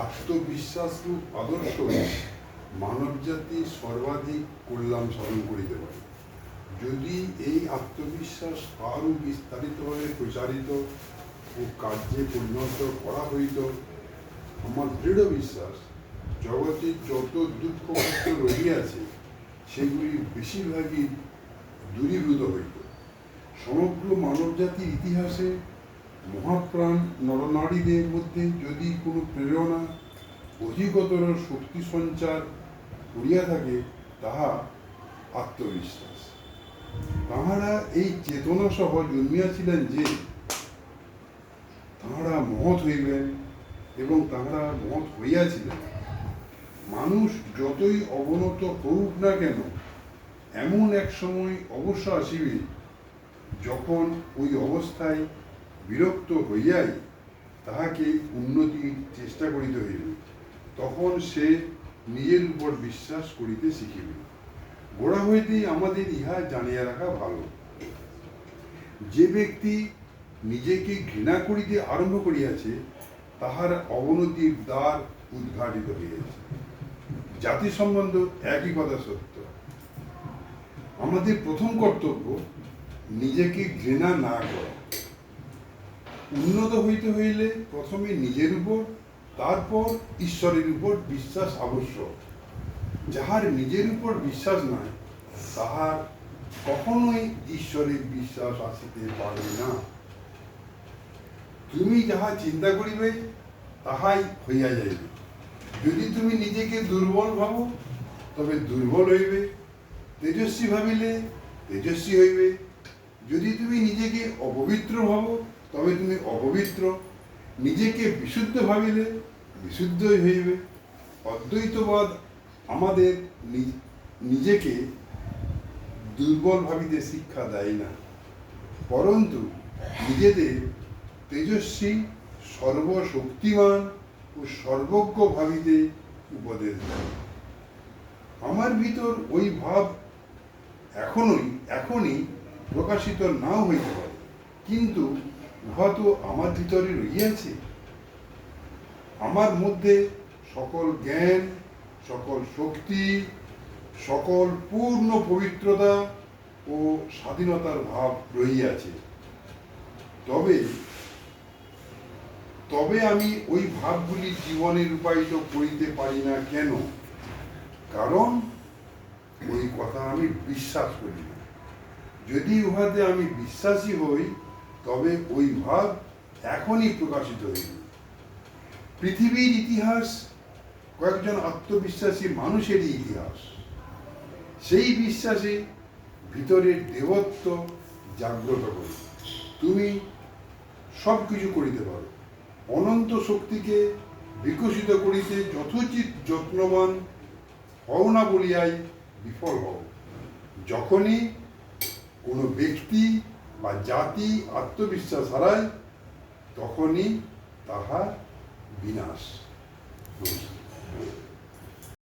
আত্মবিশ্বাসরূপ আদর্শ মানবজাতি সর্বাধিক কল্যাণ সাধন করিতে পারে। যদি এই আত্মবিশ্বাস আরও বিস্তারিতভাবে প্রচারিত ও কার্যে পরিণত করা হইত, আমার দৃঢ় বিশ্বাস জগতে যত দুঃখ কষ্ট রহিয়াছে সেগুলি বেশিরভাগই দূরীভূত হইত। সমগ্র মানবজাতির ইতিহাসে মহাপ্রাণ নরনারীদের মধ্যে যদি কোনো প্রেরণা অধিকতর শক্তি সঞ্চার করিয়া থাকে, তাহা আত্মবিশ্বাস। তাঁহারা এই চেতনা সহ জন্মিয়াছিলেন যে তাঁহারা মহৎ হইবেন এবং তাঁহারা মহৎ হইয়াছিলেন। মানুষ যতই অবনত হোক না কেন, এমন এক সময় অবশ্য আসিবে যখন ওই অবস্থায় বিরক্ত হইয়াই তাহাকে উন্নতির চেষ্টা করিতে হইবে। তখন সে নিজের উপর বিশ্বাস করিতে শিখিবে। গোড়া হইতেই আমাদের ইহা জানিয়া রাখা ভালো, যে ব্যক্তি নিজেকে ঘৃণা করিতে আরম্ভ করিয়াছে তাহার অবনতির দ্বার উদ্ঘাটিত হইয়াছে। জাতি সম্বন্ধ একই কথা সত্য। আমাদের প্রথম কর্তব্য নিজেকে ঘৃণা না করা। উন্নত হইতে হইলে প্রথমে নিজের উপর, তারপর ঈশ্বরের উপর বিশ্বাস আবশ্যক। যাহার নিজের উপর বিশ্বাস নাই, তাহার কখনোই ঈশ্বরের বিশ্বাস আসিতে পারে না। তুমি যাহা চিন্তা করিবে তাহাই হইয়া যাইবে। যদি তুমি নিজেকে দুর্বল ভাবো, তবে দুর্বল হইবে। তেজস্বী ভাবিলে তেজস্বী হইবে। যদি তুমি নিজেকে অপবিত্র ভাবো, তবে তুমি অপবিত্র। নিজেকে বিশুদ্ধ ভাবিলে বিশুদ্ধই হইবে। অদ্বৈতবাদ আমাদের নিজেকে দুর্বল ভাবিতে শিক্ষা দেয় না, পরন্তু নিজেদের তেজস্বী, সর্বশক্তিমান ও সর্বজ্ঞ ভাবিতে উপদেশ দেয়। আমার ভিতর ওই ভাব এখনই প্রকাশিত নাও হইতে পারে, কিন্তু উহা তো আমার ভিতরে রহিয়াছে। আমার মধ্যে সকল জ্ঞান, সকল শক্তি, সকল পূর্ণ পবিত্রতা ও স্বাধীনতার ভাব রহিয়াছে। তবে আমি ওই ভাবগুলি জীবনে রূপায়িত করিতে পারি না কেন? কারণ ওই কথা আমি বিশ্বাস করি না। যদি উহাতে আমি বিশ্বাসী হই, তবে ওই ভাব এখনই প্রকাশিত হইবে। পৃথিবীর ইতিহাস কয়েকজন আত্মবিশ্বাসী মানুষেরই ইতিহাস। সেই বিশ্বাসে ভিতরের দেবত্ব জাগ্রত করে তুমি সব কিছু করিতে পারো। অনন্ত শক্তিকে বিকশিত করিতে যথোচিত যত্নবান হও না বলিয়াই বিফল হও। যখনই কোনো ব্যক্তি বা জাতি আত্মবিশ্বাস হারায়, তখনই তাহার বিনাশ।